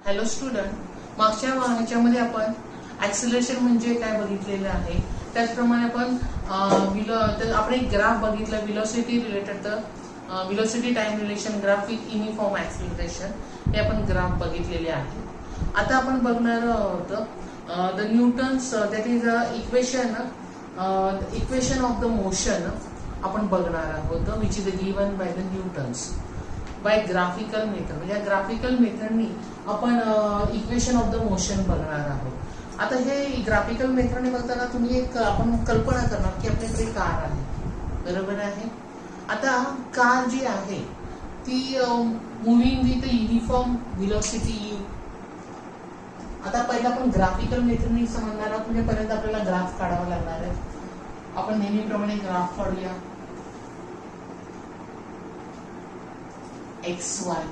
Hello student, मागच्या ह्याच्यामध्ये आपण ऍक्सिलरेशन म्हणजे काय बघितलेलं आहे. त्याचप्रमाणे आपण एक ग्राफ बघितला velocity related velocity time relation graph with uniform acceleration. हे आपण ग्राफ बघितलेले आहे. आता आपण बघणार आहोत the Newton's that is equation of the motion आपण बघणार आहोत which is given by the Newton's by graphical method. म्हणजे ग्राफिकल मेथडनी आपण इक्वेशन ऑफ द मोशन बघणार आहोत. आता हे ग्राफिकल मेथडने बघताना तुम्ही आपण कल्पना करणार की आपल्याकडे कार आहे, बरोबर आहे. आता कार जी आहे ती moving with uniform velocity u. आता पहिला आपण ग्राफिकल मेथडनी समजणार आहोत. म्हणजे पर्यंत आपल्याला ग्राफ काढावा लागणार आहे. आपण नेहमीप्रमाणे ग्राफ काढूया. XY.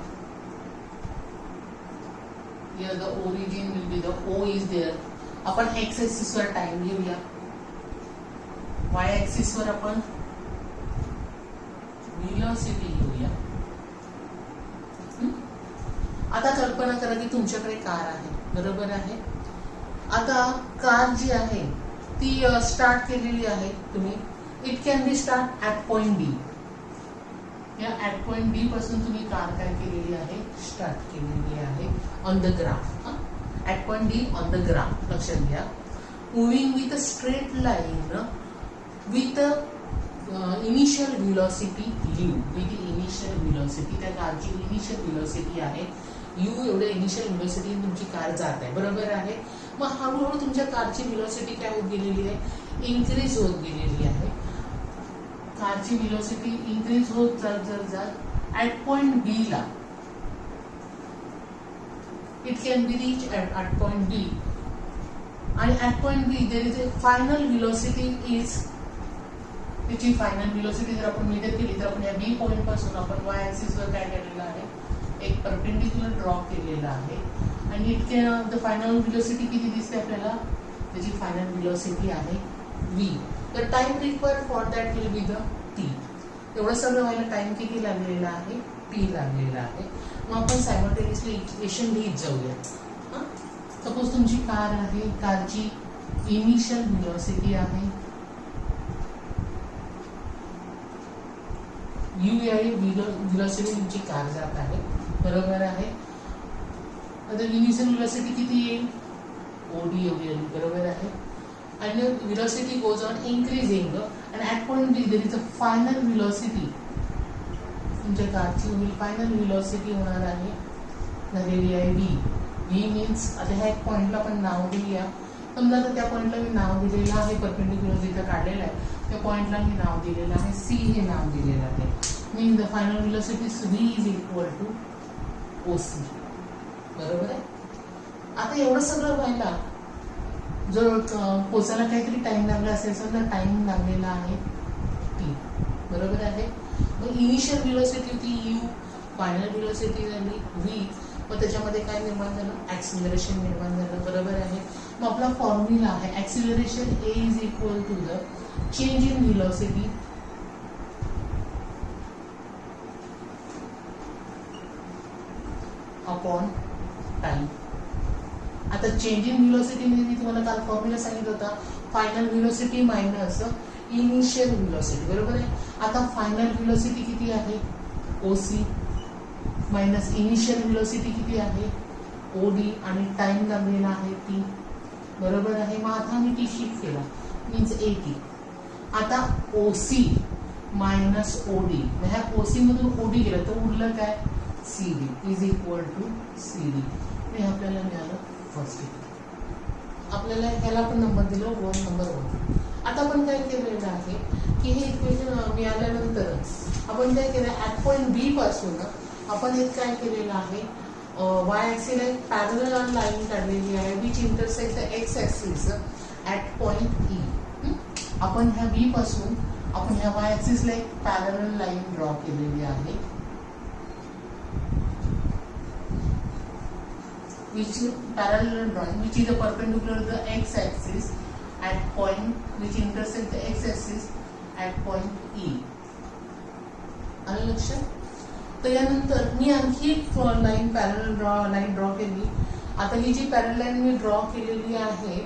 Here the origin will be the O is there. आपण x axis वर टाइम घेऊया. y axis वर आपण व्हेलॉसिटी घेऊया. आता कल्पना करा की तुमच्याकडे कार आहे, बरोबर आहे. आता कार जी आहे ती स्टार्ट केलेली आहे तुम्ही. It can B start at point D. या ऍट पॉइंट बी पासून तुम्ही कार काय केलेली आहे, स्टार्ट केलेली आहे on the graph. At point D on the graph लक्षात घ्या. Moving with a straight line with initial velocity you. With initial velocity, त्या कारची इनिशियल व्हेलॉसिटी आहे यू. एवढ्या इनिशियल व्हेलॉसिटी तुमची कार जात आहे, बरोबर आहे. मग हळूहळू तुमच्या कारची व्हेलॉसिटी काय होत गेलेली आहे, इन्क्रीज होत गेलेली आहे. कारची व्हेलॉसिटी इन्क्रीज होत जात ऍट पॉइंट बी ला. It can be reach at point B. आणि at point B there is a final velocity is. त्याची फायनल व्हेलॉसिटी जर आपण मेजर केली तर आपण या बी पॉइंट पासून आपण वाय ऍक्सिस वर काय केलेलं आहे, एक परपेंडिक्युलर ड्रॉ केलेला आहे. आणि it can the final velocity किती दिसते आपल्याला, त्याची फायनल व्हेलॉसिटी आहे v. The time required for that will be the t. एवढं सगळं व्हायला टाइम किती लागलेला आहे, t लागलेला आहे. मग आपण सायमल्टेनियसली इक्वेशन लिहित जाऊया. सपोज तुमची कार आहे, कारची इनिशियल व्हेलॉसिटी आहे u आहे. व्हेलॉसिटी तुमची कार जात आहे, बरोबर आहे. आता इनिशियल व्हेलॉसिटी किती येईल, ओडी एवढी आली, बरोबर आहे. And your velocity goes on increasing and at point B there is a final velocity. तुमच्या कारची फायनल व्हेलॉसिटी होणार आहे, झालेली आहे v. v मीन्स आता ह्या एक पॉइंटला आपण नाव देऊया. समजा तर त्या पॉइंटला मी नाव दिलेलं आहे, परपेंडिक्युलर जिथं काढलेलं आहे त्या पॉइंटला मी नाव दिलेलं आहे c. हे नाव दिलेलं आहे. Means the final velocity v is equal to oc, बरोबर आहे. आता एवढं सगळं व्हायला जर पोचायला काहीतरी टाइम लागला असेल, समजा टाइम लागलेला आहे t, बरोबर आहे. मग इनिशियल व्हेलॉसिटी होती u, फायनल व्हेलॉसिटी झाली v. मग त्याच्यामध्ये काय निर्माण झालं, ऍक्सिलरेशन निर्माण झालं, बरोबर आहे. मग आपला फॉर्म्युला आहे acceleration a is equal to the change in velocity upon time. आता चेंज इन व्हेलॉसिटी म्हणजे मी तुम्हाला काल फॉर्म्युला सांगितलं होता, final velocity minus initial velocity, बरोबर आहे. आता फायनल व्हेलॉसिटी किती आहे, ओसी, मायनस इनिशियल व्हेलॉसिटी किती आहे, ओडी, आणि टाइम लागलेला आहे टी, बरोबर आहे. मग आता मी टी शिफ्ट केला मीन्स एटी. आता ओसी मायनस ओडी, ह्या ओसी मधून ओडी गेलं तर उरलं काय, C D is equal to C D. हे आपल्याला मिळालं फर्स्ट. आपल्याला ह्याला पण नंबर दिला 1 नंबर 1. आता आपण काय केलेलं आहे की हे इक्वेशन मिळाल्यानंतर आपण काय केलं, ऍट पॉइंट बी पासून आपण एक काय केलेलं आहे, वाय ऍक्सिस एक पॅरलल लाईन काढलेली आहे which intersect the X axis at point E. आपण ह्या बी पासून आपण ह्या वाय ऍक्सिसला एक पॅरलल लाईन ड्रॉ केलेली आहे which parallel drawing which is a perpendicular to the x axis at point which intersect the x axis at point E. आलं लक्षात. तर यानंतर मी आणखी एक लाईन पॅरलल लाईन ड्रॉ केली आता ही जी पॅरल लाईन मी ड्रॉ केलेली आहे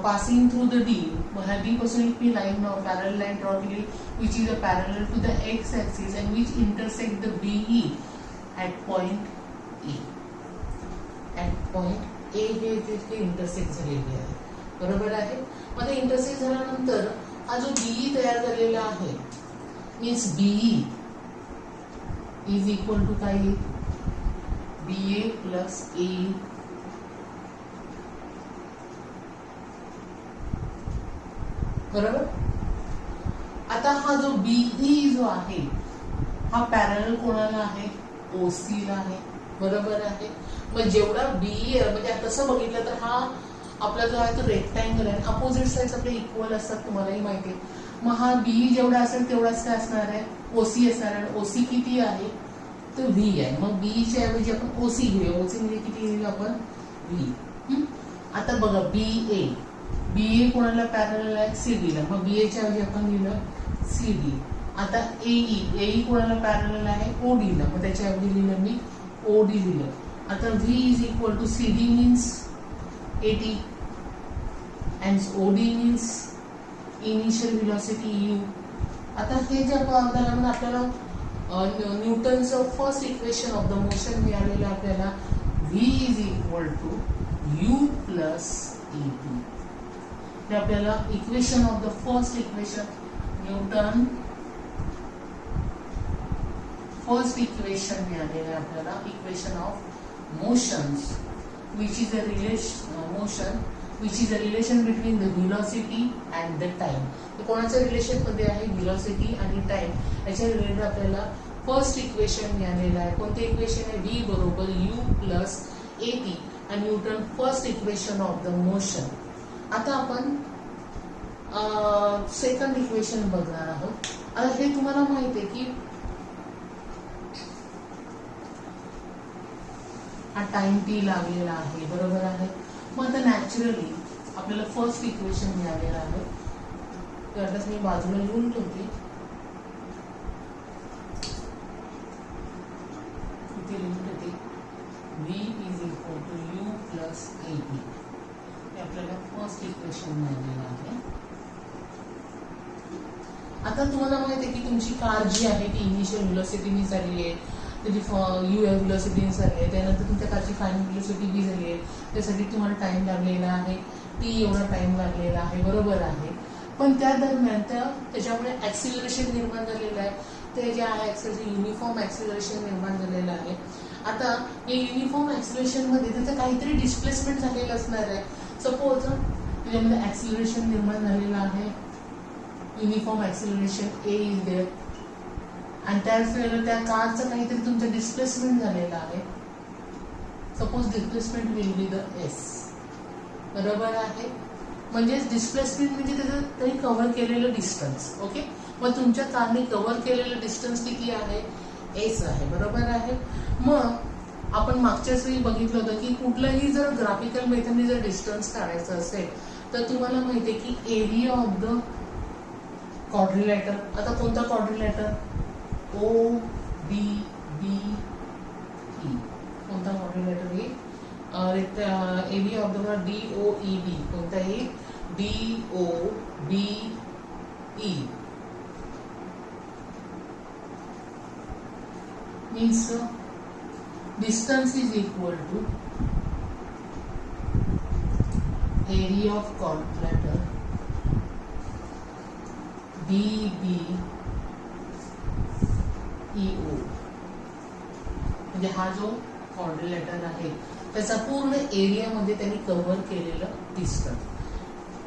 पासिंग थ्रू द डी, ह्या डी पासून एक मी लाईन पॅरल लाईन ड्रॉ केली which is a parallel to the X axis and which intersect the BE at point A. At point A हे तिथे इंटरसेक्ट झालेली आहे, बरोबर आहे. मग ते इंटरसेक्ट झाल्यानंतर हा जो बीई तयार झालेला आहे means BE is equal to काय, बी ए प्लस ए. बरोबर. आता हा जो बीई जो आहे हा पॅरलल कोणाला आहे, ओसी ला आहे, बरोबर आहे. मग जेवढा बीई म्हणजे तसं बघितलं तर हा आपला जो आहे तो रेक्टँगल आहे, अपोजिट साइड्स आपले इक्वल असतात तुम्हालाही माहिती आहे. मग हा बीई जेवढा असेल तेवढाच काय असणार आहे, ओसी असणार आहे. ओसी किती आहे तर व्ही आहे. मग बीईच्या ऐवजी आपण ओसी घेऊया. ओसी म्हणजे किती घेऊया आपण, व्ही. आता बघा बीए कोणाला पॅरलल आहे, सीडी ला. मग बीएच्या ऐवजी आपण लिहिलं सीडी. आता एई कोणाला पॅरलल आहे, ओडी ला. मग त्याच्या ऐवजी लिहिलं मी ओडी लिहिलं. आता v is equal to CD means 80 and OD means initial velocity u. आता हे जे आपण आपल्याला न्यूटनचं first equation of the motion मिळालेलं आपल्याला v is equal to you plus at. हे आपल्याला equation of the first equation, Newton first equation मिळालेलं आहे आपल्याला, equation of motions which is a relation between the velocity and the time. तर कोणाच्या relation मध्ये आहे, व्हेलॉसिटी आणि टाइम याच्या रिलेटेड आपल्याला फर्स्ट इक्वेशन मिळालेलं आहे. कोणते इक्वेशन आहे, व्ही बरोबर यू प्लस एटी आणि Newton first equation of the motion. आता आपण सेकंड इक्वेशन बघणार आहोत. आता हे तुम्हाला माहिती आहे की हा टाइम टी लागलेला आहे, बरोबर आहे. मग आता नॅचरली आपल्याला फर्स्ट इक्वेशन मिळालेलं आहे. तर मी बाजूला लिहून ठेवते. इथे लिहून ठेवते V is equal to you plus AT. हे आपल्याला फर्स्ट इक्वेशन मिळालेलं आहे. आता तुम्हाला माहिती आहे की तुमची कार जी आहे ती इनिशियल व्हेलॉसिटीने झाली आहे, त्याची यू व्हेलॉसिटीने झाली आहे, त्यानंतर तुमच्या कारची फायनल व्हेलॉसिटी बी झाली आहे. त्यासाठी तुम्हाला टाइम लागलेला आहे, टी एवढा टाइम लागलेला आहे, बरोबर आहे. पण त्या दरम्यान त्याच्यामुळे ऍक्सिलरेशन निर्माण झालेलं आहे. ते जे आहे युनिफॉर्म ऍक्सिलरेशन निर्माण झालेलं आहे. आता या युनिफॉर्म ऍक्सिलरेशन मध्ये त्याचं काहीतरी डिस्प्लेसमेंट झालेलं असणार आहे. सपोज त्याच्यामध्ये ऍक्सिलरेशन निर्माण झालेलं आहे, uniform acceleration A is there, आणि त्याच वेळेला त्या कारचं काहीतरी तुमचं डिस्प्लेसमेंट झालेलं आहे. Suppose displacement will be the S, बरोबर आहे. म्हणजे डिस्प्लेसमेंट म्हणजे त्याचं काही कव्हर केलेलं डिस्टन्स. ओके. मग तुमच्या कारने कव्हर केलेलं डिस्टन्स किती आहे, एस आहे, बरोबर आहे. मग आपण मागच्याच वेळी बघितलं होतं की कुठलंही जर ग्राफिकल मेथडने जर डिस्टन्स काढायचं असेल तर तुम्हाला माहिती आहे की एरिया ऑफ द क्वाड्रिलॅटर. आता कोणता quadrilateral, O B B E. कोणता क्वाड्रिलॅटर हे, area of the D O E B. कोणताही D O B E means distance is equal to area of quadrilateral DBEO. म्हणजे हा जो क्वाड्रिलॅटर आहे त्याचा पूर्ण एरियामध्ये त्यांनी कव्हर केलेलं डिस्टन्स.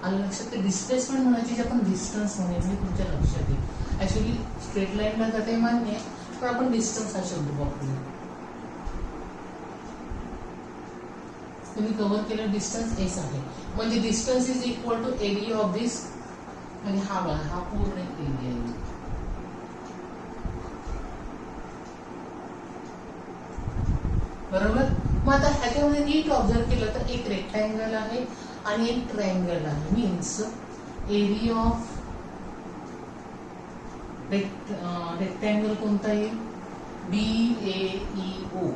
आणि लक्षात ते डिस्प्लेसमेंट म्हणायची आपण डिस्टन्स म्हणेल मी तुमच्या लक्षात येईल. ऍक्च्युली स्ट्रेट लाईनला जाते मान्य आहे, पण आपण डिस्टन्स हा शब्द वापरूया. तुम्ही कव्हर केलेलं डिस्टन्स एस आहे. म्हणजे distance is equal to area of this, म्हणजे हा बघा हा पूर्ण एरिया आहे, बरोबर. मग आता ह्याच्यामध्ये नीट ऑब्झर्व केलं तर एक रेक्टँगल आहे आणि एक ट्रायंगल आहे. मीन्स एरिया ऑफ रेक्टँगल कोणता येईल, BAEO.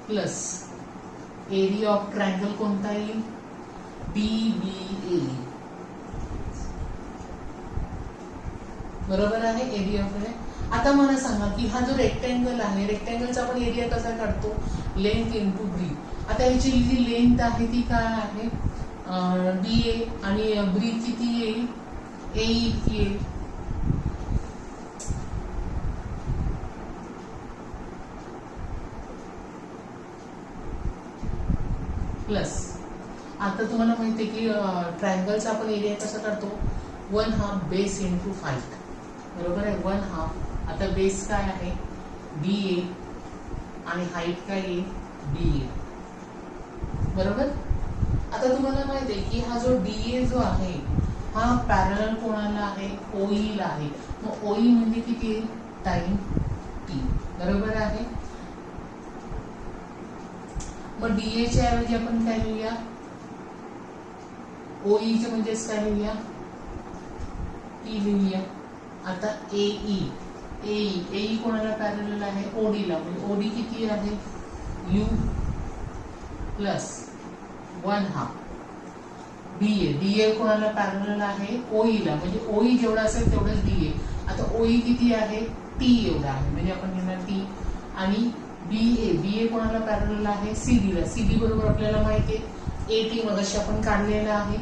Plus area of triangle कोणता येईल, BBA. बरोबर आहे, एरिया ऑफ आहे. आता मला सांगा की हा जो रेक्टँगल आहे, रेक्टँगलचा आपण एरिया कसा काढतो, लेंथ इंटू ब्रीथ. आता याची जी लेंथ आहे ती काय आहे, DA, आणि ब्रीथ किती येईल, A इतकी येईल. प्लस आता तुम्हाला माहिती आहे की ट्रायंगलचा आपण एरिया कसा काढतो, 1/2 बेस इंटू हाईट. बरोबर आहे, 1/2. आता बेस काय आहे, BA, आणि हाईट काय आहे, BA. बरोबर. आता तुम्हाला माहिती आहे की हा जो DA जो आहे हा पॅरलल कोणाला आहे, OE ला आहे. मग OE म्हणजे किती आहे, टाइम T. बरोबर आहे. मग DA च्या ऐवजी आपण काय लिहूया, OE चे म्हणजेच काय लिहूया, T लिहूया. आता AE कोणाला पॅरलल आहे, OD ला. म्हणजे OD किती आहे, U प्लस 1/2. DA कोणाला पॅरलल आहे, OE ला. म्हणजे OE जेवढा असेल तेवढंच DA. आता OE किती आहे, T एवढा आहे. म्हणजे आपण घेणार T. आणि BA कोणाला पॅरलल आहे, CD ला. CD बरोबर आपल्याला माहिती आहे AT, मगाशी आपण काढलेला आहे.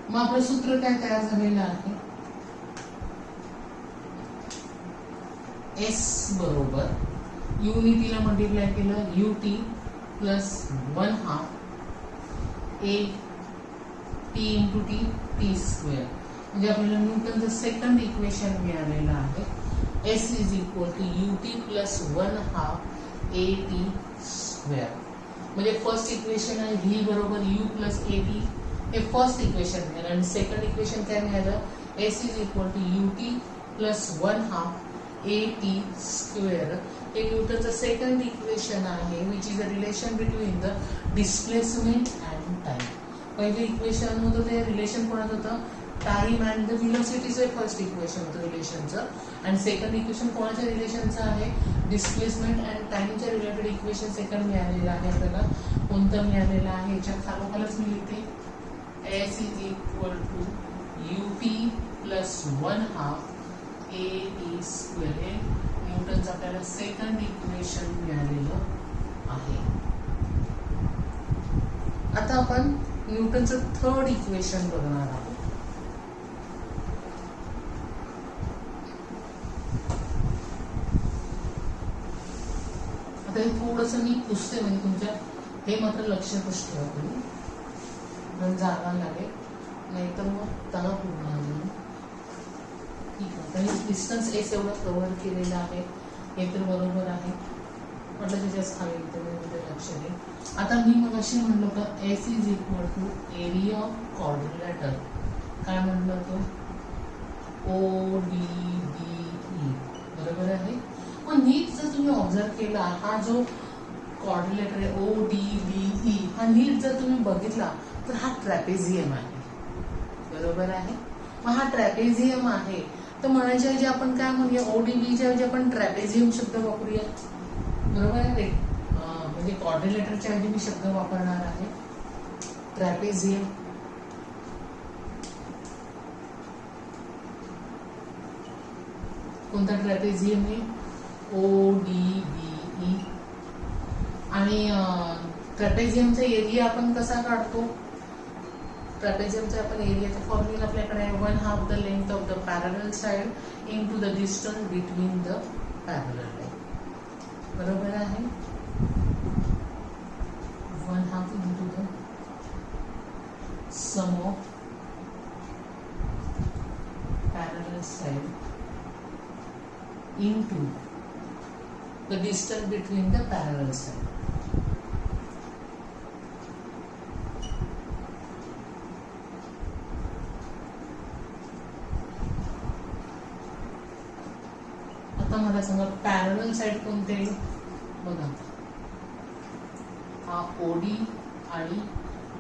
मग आपलं सूत्र काय तयार झालेलं आहे, S बरोबर युनिटीला मल्टिप्लाय केलं, UT plus 1/2 AT into T square. म्हणजे आपल्याला न्यूटनचं सेकंड इक्वेशन मिळालेलं आहे. S is equal to UT plus 1/2 AT square. म्हणजे फर्स्ट इक्वेशन आहे V बरोबर U प्लस AT, हे फर्स्ट इक्वेशन मिळालं. आणि सेकंड इक्वेशन काय मिळालं, S is equal to UT plus 1/2 AT square. हे न्यूटनचं सेकंड इक्वेशन आहे, which is a relation between the displacement and time. पहिले इक्वेशन होतं ते रिलेशन कोणाचं होतं, टाइम अँड द व्हेलॉसिटीचं फर्स्ट इक्वेशन होतं रिलेशनचं. आणि सेकंड इक्वेशन कोणाच्या रिलेशनचं आहे, डिस्प्लेसमेंट अँड टाइमच्या रिलेटेड इक्वेशन सेकंड मिळालेलं आहे आपल्याला. कोणतं मिळालेलं आहे, याच्यात खालोखालच मी लिहिते, S is equal to UT plus 1/2 AT square. हे न्यूटनचं आपल्याला सेकंड इक्वेशन मिळालेलं आहे. आता आपण न्यूटनचं थर्ड इक्वेशन बघणार आहोत. आता हे थोडंसं मी पुसते, म्हणजे तुमच्या हे मात्र लक्षातच ठेवा तुम्ही, पण जागा लागेल, नाहीतर मग त्याला पूर्ण आले. ठीक आहे. तर हे डिस्टन्स S एवढं कव्हर केलेलं आहे, हे तर बरोबर आहे. म्हटलं त्याच्याच खाली लक्ष दे. आता मी मग अशी म्हणलो का S is equal to area of quadrilateral. काय म्हणलं तो, ODBE. बरोबर आहे. मग नीट जर तुम्ही ऑब्झर्व केला, हा जो क्वाड्रिलेटर आहे ODBE, हा नीट जर तुम्ही बघितला तर हा ट्रॅपेझियम आहे. बरोबर आहे. मग हा ट्रॅपेझियम आहे, तर म्हणायच्या ऐवजी आपण काय म्हणूया, ODBच्या ऐवजी आपण ट्रॅपेझियम शब्द वापरूया. बरोबर आहे. म्हणजे क्वाड्रिलेटरच्या ऐवजी मी शब्द वापरणार आहे ट्रॅपेझियम. कोणता ट्रॅपेझियम आहे, ODBE. आणि ट्रॅपेझियमचा एरिया आपण कसा काढतो, ट्रॅपेझियमचा आपण एरियाचा फॉर्म्युला आपल्याकडे आहे, 1/2 the length of the parallel side into the distance between the parallel line. बरोबर आहे. 1/2 into the sum of parallel side into the distance between the parallel side. आता मला सांगा पॅरलल साइड कोणते, बघा हा OD आणि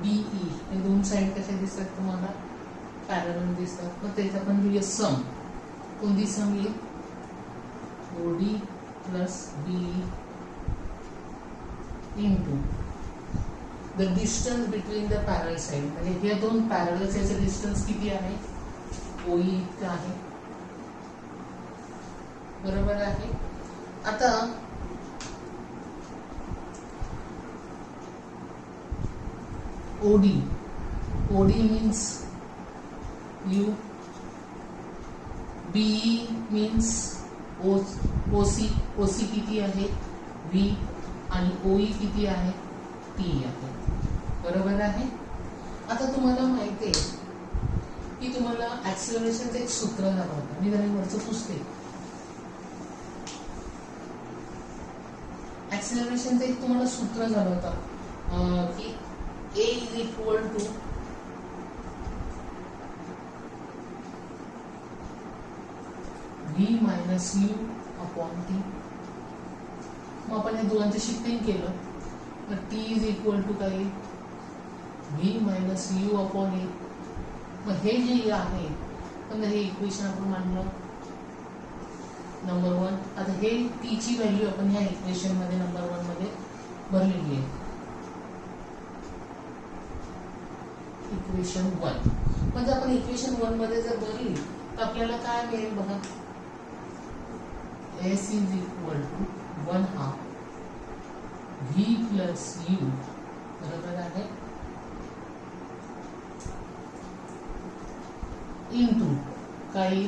BE हे दोन साइड कसे दिसतात तुम्हाला, पॅरलल दिसतात. मग त्याचा आपण लिहूया सम. कोणती सम येईल, OD plus B into the distance between the parallel side, म्हणजे हे दोन पॅरल साइडचं डिस्टन्स किती आहे, ओई इतकं आहे. बरोबर आहे. आता OD means U, BE means OC किती आहे व्ही, आणि ओई किती आहे टी आहे. बरोबर आहे. आता तुम्हाला माहिती आहे की तुम्हाला ऍक्सिलरेशनचं एक सूत्र झालं होतं, मी जरा वरचं पुसते. ऍक्सिलरेशनचं एक तुम्हाला सूत्र झालं होतं की A is equal to V minus U upon T. मग आपण या दोघांचं शिफ्टिंग केलं तर T is equal to काय, V minus U upon A. मग हे जे आहे पण हे इक्वेशन आपण मांडलं नंबर 1. आता हे T ची व्हॅल्यू आपण ह्या इक्वेशन मध्ये नंबर 1 मध्ये भरलेली आहे, इक्वेशन 1. म्हणजे आपण इक्वेशन 1 मध्ये जर भरली तर आपल्याला काय मिळेल बघा, S is equal to 1/2 V plus U. बरोबर आहे, इंटू काही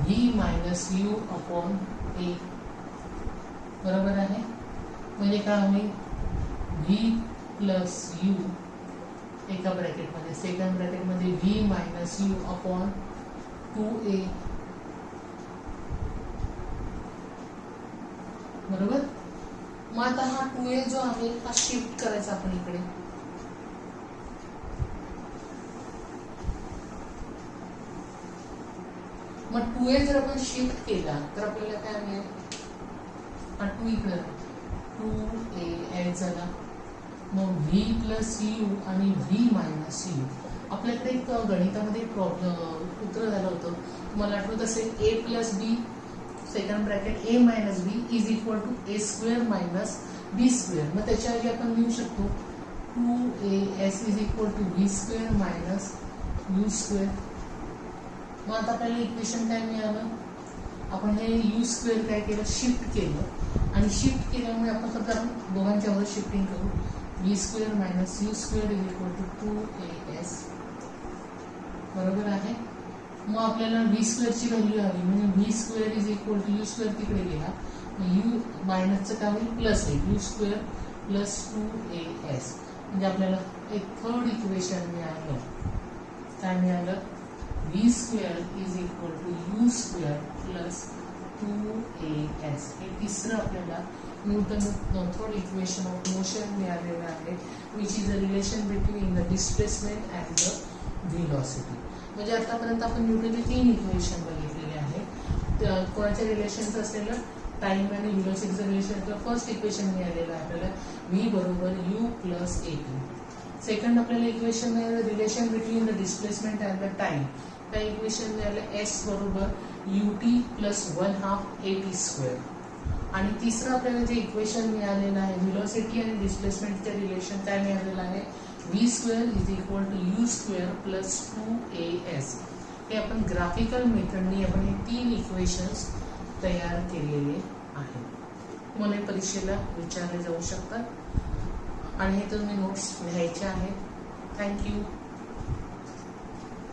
V minus U upon A. बरोबर आहे. म्हणजे काय होईल, V plus U एका ब्रॅकेटमध्ये, second ब्रॅकेटमध्ये V minus U upon 2A. बरोबर. मग आता हा 2A जो आहे हा शिफ्ट करायचा आपण इकडे. मग 2A जर आपण शिफ्ट केला तर आपल्याला काय मिळेल, हा 2 इकडे 2A ऍड झाला, मग V प्लस U आणि V मायनस U. आपल्याकडे एक गणितामध्ये उत्तर झालं होतं, तुम्हाला आठवत असेल, A plus B second bracket A minus B is equal to A square minus B square. मग त्याच्याऐवजी आपण लिहू शकतो 2AS is equal to B square minus U square. मग आता आपल्याला इक्वेशन काय मिळालं, आपण हे U स्क्वेअर काय केलं, शिफ्ट केलं, आणि शिफ्ट केल्यामुळे आपण फक्त दोघांच्या वर शिफ्टिंग करू, B square minus u square is equal to 2AS. बरोबर आहे. मग आपल्याला व्ही स्क्वेअरची व्हॅल्यू हवी, म्हणजे V square is equal to U square तिकडे गेला, यू मायनसचं काय होईल, प्लस आहे, यू स्क्वेअर प्लस 2AS. म्हणजे आपल्याला एक थर्ड इक्वेशन मिळालं, काय मिळालं, V square is equal to U square plus 2AS. हे तिसरं आपल्याला Newton third equation of motion मिळालेलं आहे, which is a relation between the displacement and the velocity. म्हणजे आतापर्यंत आपण न्यूटनचे 3 इक्वेशन बघितलेले आहे. कोणाच्या रिलेशनचं असलेलं टाइम आणि व्हेलॉसिटीचं रिलेशन. फर्स्ट इक्वेशन मिळालेलं आहे आपल्याला व्ही बरोबर यू प्लस AT. सेकंड आपल्याला इक्वेशन मिळालं relation between the displacement and the time. त्या इक्वेशन मिळालं S बरोबर UT प्लस 1/2 AT स्क्वेअर. आणि तिसरं आपल्याला जे इक्वेशन मिळालेलं आहे व्हेलॉसिटी आणि डिस्प्लेसमेंटचे रिलेशन काय मिळालेलं आहे, V square is equal to U square plus 2AS. हे आपण ग्राफिकल मेथडनी आपण हे 3 इक्वेशन्स तयार केलेले आहेत. तुम्हाला परीक्षेला विचारले जाऊ शकतात आणि हे तुम्ही नोट्स लिहायचे आहेत. थँक्यू.